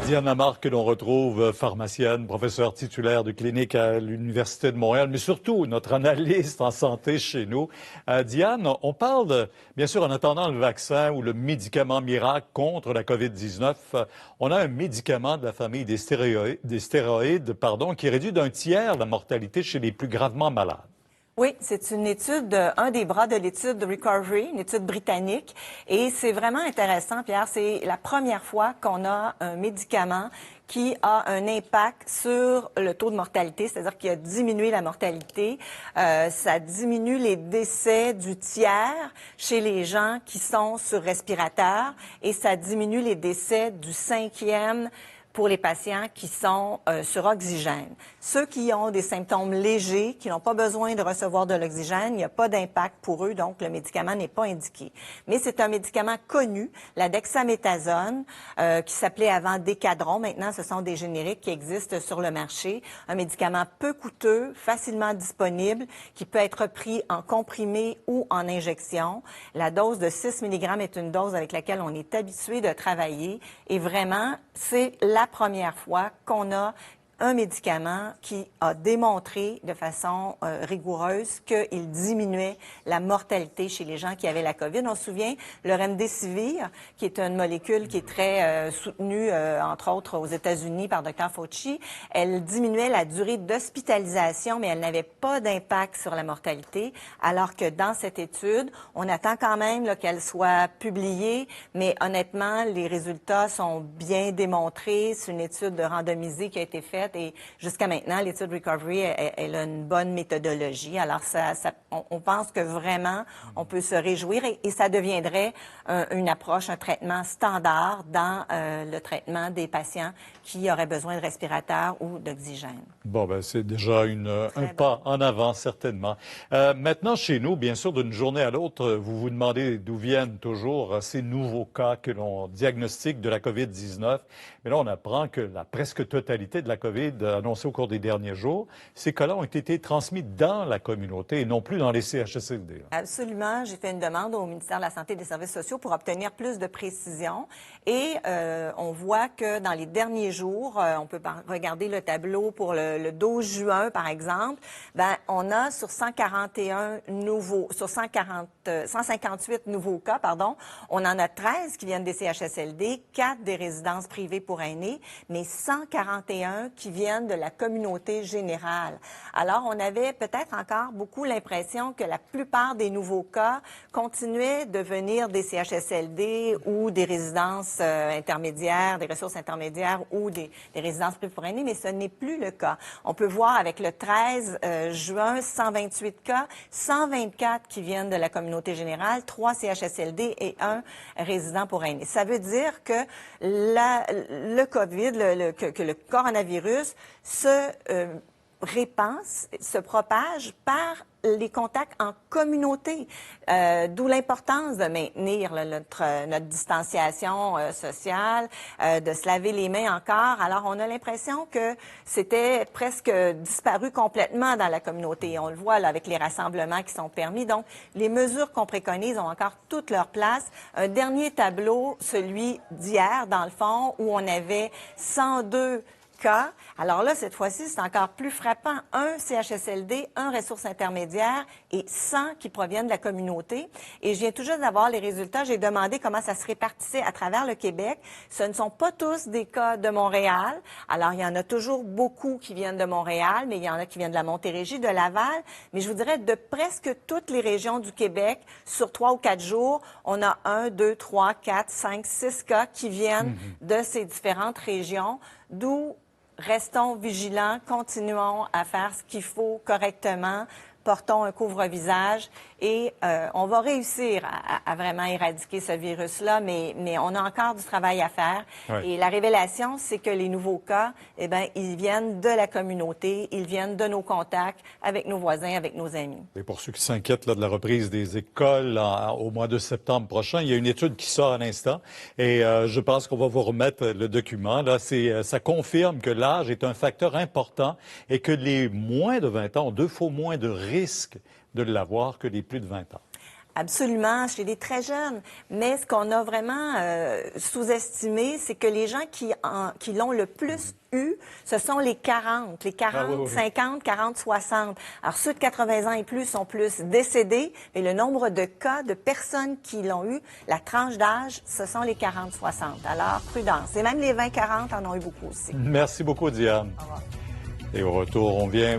Diane Lamarre, que l'on retrouve, pharmacienne, professeure titulaire de clinique à l'Université de Montréal, mais surtout notre analyste en santé chez nous. Diane, on parle, bien sûr, en attendant le vaccin ou le médicament miracle contre la COVID-19, on a un médicament de la famille des stéroïdes, qui réduit d'un tiers la mortalité chez les plus gravement malades. Oui, c'est une étude, un des bras de l'étude de Recovery, une étude britannique. Et c'est vraiment intéressant, Pierre. C'est la première fois qu'on a un médicament qui a un impact sur le taux de mortalité, c'est-à-dire qu'il a diminué la mortalité. Ça diminue les décès du tiers chez les gens qui sont sur respirateur et ça diminue les décès du cinquième pour les patients qui sont sur oxygène. Ceux qui ont des symptômes légers, qui n'ont pas besoin de recevoir de l'oxygène, il n'y a pas d'impact pour eux, donc le médicament n'est pas indiqué. Mais c'est un médicament connu, la dexaméthasone, qui s'appelait avant Decadron. Maintenant, ce sont des génériques qui existent sur le marché. Un médicament peu coûteux, facilement disponible, qui peut être pris en comprimé ou en injection. La dose de 6 mg est une dose avec laquelle on est habitué de travailler. Et vraiment, c'est la première fois qu'on a un médicament qui a démontré de façon rigoureuse qu'il diminuait la mortalité chez les gens qui avaient la COVID. On se souvient, le Remdesivir, qui est une molécule qui est très soutenue, entre autres aux États-Unis par Dr. Fauci, elle diminuait la durée d'hospitalisation, mais elle n'avait pas d'impact sur la mortalité, alors que dans cette étude, on attend quand même qu'elle soit publiée, mais honnêtement, les résultats sont bien démontrés. C'est une étude randomisée qui a été faite. Et jusqu'à maintenant, l'étude Recovery, elle a une bonne méthodologie. Alors, on pense que vraiment, on peut se réjouir et ça deviendrait une approche, un traitement standard dans le traitement des patients qui auraient besoin de respirateurs ou d'oxygène. Bon, ben c'est déjà un pas en avant, certainement. Maintenant, chez nous, bien sûr, d'une journée à l'autre, vous vous demandez d'où viennent toujours ces nouveaux cas que l'on diagnostique de la COVID-19. Mais là, on apprend que la presque totalité de la COVID annoncée au cours des derniers jours, ces cas-là ont été transmis dans la communauté et non plus dans les CHSLD. Absolument. J'ai fait une demande au ministère de la Santé et des Services sociaux pour obtenir plus de précision. Et on voit que dans les derniers jours, on peut regarder le tableau pour le 12 juin, par exemple, on a sur 158 nouveaux cas, on en a 13 qui viennent des CHSLD, 4 des résidences privées pour aînés, mais 141 qui viennent de la communauté générale. Alors, on avait peut-être encore beaucoup l'impression que la plupart des nouveaux cas continuaient de venir des CHSLD ou des résidences intermédiaires, des ressources intermédiaires ou des résidences privées pour aînés, mais ce n'est plus le cas. On peut voir avec le 13 juin, 128 cas, 124 qui viennent de la communauté générale, 3 CHSLD et 1 résident pour aînés. Ça veut dire que le COVID, que le coronavirus se répand, se propage par les contacts en communauté, d'où l'importance de maintenir notre distanciation sociale, de se laver les mains encore. Alors, on a l'impression que c'était presque disparu complètement dans la communauté. On le voit là, avec les rassemblements qui sont permis. Donc, les mesures qu'on préconise ont encore toute leur place. Un dernier tableau, celui d'hier, dans le fond, où on avait 102 cas. Alors là, cette fois-ci, c'est encore plus frappant. Un CHSLD, un ressource intermédiaire et 100 qui proviennent de la communauté. Et je viens tout juste d'avoir les résultats. J'ai demandé comment ça se répartissait à travers le Québec. Ce ne sont pas tous des cas de Montréal. Alors, il y en a toujours beaucoup qui viennent de Montréal, mais il y en a qui viennent de la Montérégie, de Laval. Mais je vous dirais, de presque toutes les régions du Québec, sur 3 ou 4 jours, on a 1, 2, 3, 4, 5, 6 cas qui viennent de ces différentes régions, d'où restons vigilants, continuons à faire ce qu'il faut correctement, portons un couvre-visage et on va réussir à vraiment éradiquer ce virus-là, mais on a encore du travail à faire. Oui. Et la révélation, c'est que les nouveaux cas, ils viennent de la communauté, ils viennent de nos contacts avec nos voisins, avec nos amis. Et pour ceux qui s'inquiètent de la reprise des écoles au mois de septembre prochain, il y a une étude qui sort à l'instant et je pense qu'on va vous remettre le document. Là, ça confirme que l'âge est un facteur important et que les moins de 20 ans ont 2 fois moins de risques de l'avoir que les plus de 20 ans. Absolument, chez les très jeunes. Mais ce qu'on a vraiment sous-estimé, c'est que les gens qui l'ont le plus eu, ce sont les 40, 50, 40, 60. Alors, ceux de 80 ans et plus sont plus décédés, mais le nombre de cas de personnes qui l'ont eu, la tranche d'âge, ce sont les 40, 60. Alors, prudence. Et même les 20, 40 en ont eu beaucoup aussi. Merci beaucoup, Diane. Au revoir. Et au retour, on vient